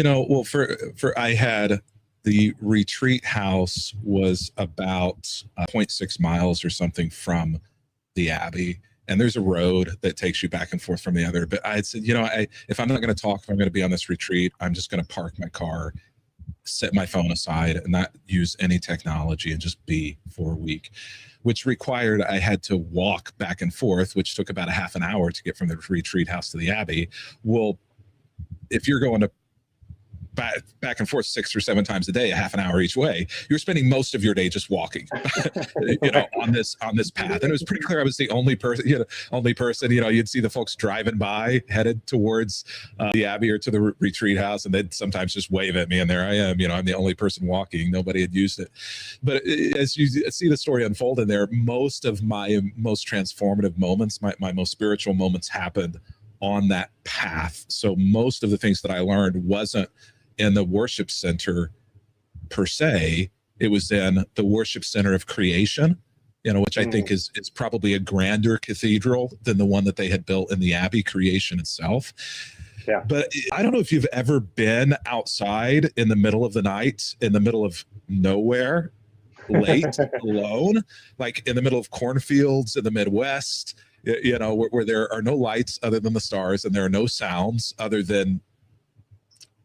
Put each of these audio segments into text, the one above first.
Well, for I had the retreat house was about 0.6 miles or something from the Abbey. And there's a road that takes you back and forth from the other. But I had said, if I'm not going to talk, if I'm going to be on this retreat, I'm just going to park my car, set my phone aside, and not use any technology and just be for a week, which required I had to walk back and forth, which took about a half an hour to get from the retreat house to the Abbey. Well, if you're going to back and forth 6 or 7 times a day, a half an hour each way, you're spending most of your day just walking, on this path. And it was pretty clear I was the only person, you'd see the folks driving by headed towards the Abbey or to the retreat house, and they'd sometimes just wave at me, and there I am, I'm the only person walking. Nobody had used it. But as you see the story unfold in there, most of my most transformative moments, my most spiritual moments happened on that path. So most of the things that I learned wasn't in the worship center per se. It was in the worship center of creation, which I think is probably a grander cathedral than the one that they had built in the Abbey, creation itself. Yeah. But I don't know if you've ever been outside in the middle of the night, in the middle of nowhere, late, alone, like in the middle of cornfields in the Midwest, where there are no lights other than the stars, and there are no sounds other than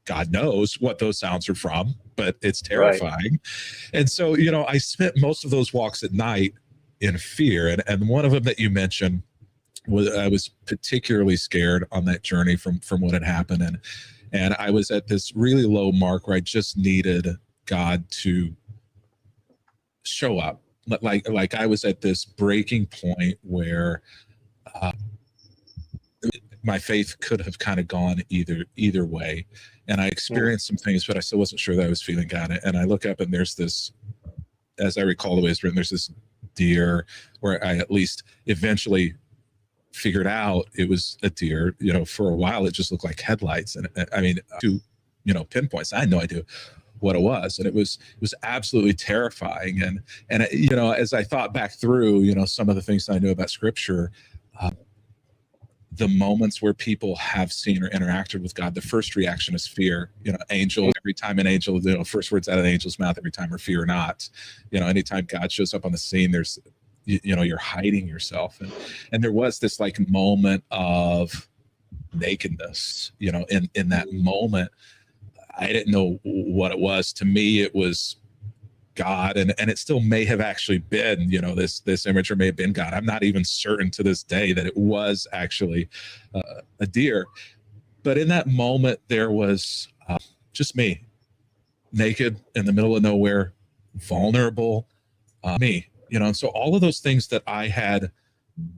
God knows what those sounds are from, but it's terrifying. Right. And so, I spent most of those walks at night in fear. And one of them that you mentioned was, I was particularly scared on that journey from what had happened. And I was at this really low mark where I just needed God to show up. Like I was at this breaking point where my faith could have kind of gone either way. And I experienced some things, but I still wasn't sure that I was feeling God. And I look up, and there's this, as I recall the way it's written, there's this deer, where I at least eventually figured out it was a deer. For a while it just looked like headlights. And I mean, to pinpoints, I had no idea what it was. And it was absolutely terrifying. And as I thought back through, some of the things that I knew about Scripture, the moments where people have seen or interacted with God, the first reaction is fear. Angel, every time an angel, first words out of the angel's mouth every time are fear not. Anytime God shows up on the scene, there's, you're hiding yourself. And there was this like moment of nakedness, in that moment. I didn't know what it was. To me, it was God, and it still may have actually been, this imagery may have been God. I'm not even certain to this day that it was actually a deer. But in that moment, there was just me, naked in the middle of nowhere, vulnerable, me, and so all of those things that I had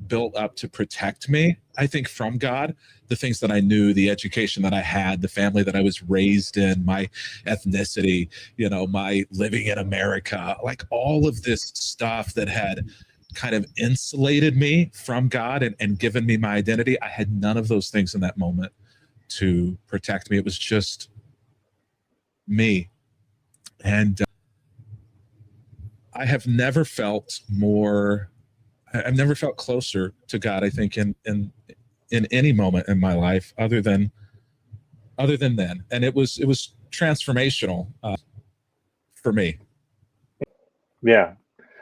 built up to protect me, I think, from God, the things that I knew, the education that I had, the family that I was raised in, my ethnicity, my living in America, like all of this stuff that had kind of insulated me from God and given me my identity, I had none of those things in that moment to protect me. It was just me. And I have never felt more, I've never felt closer to God, I think, in any moment in my life other than then. And it was transformational for me. Yeah.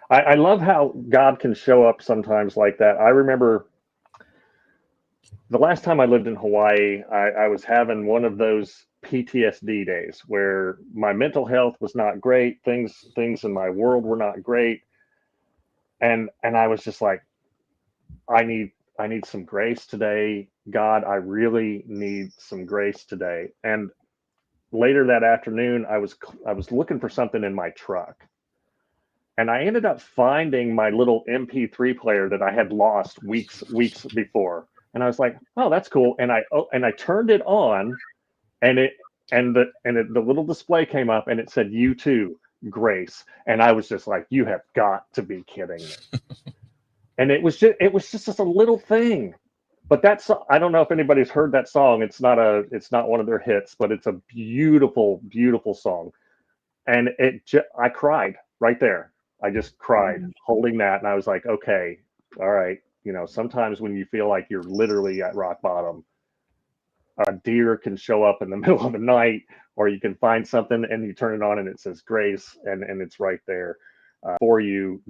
I love how God can show up sometimes like that. I remember the last time I lived in Hawaii, I was having one of those PTSD days where my mental health was not great. Things in my world were not great. And I was just like, I need some grace today. God, I really need some grace today. And later that afternoon, I was looking for something in my truck. And I ended up finding my little MP3 player that I had lost weeks before. And I was like, oh, that's cool. And I turned it on, and the little display came up, and it said, "You too, grace." And I was just like, you have got to be kidding me. And it was just a little thing. But I don't know if anybody's heard that song. It's not one of their hits, but it's a beautiful, beautiful song. And I cried right there. I just cried holding that. And I was like, okay, all right. Sometimes when you feel like you're literally at rock bottom, a deer can show up in the middle of the night or you can find something and you turn it on and it says grace, and it's right there for you.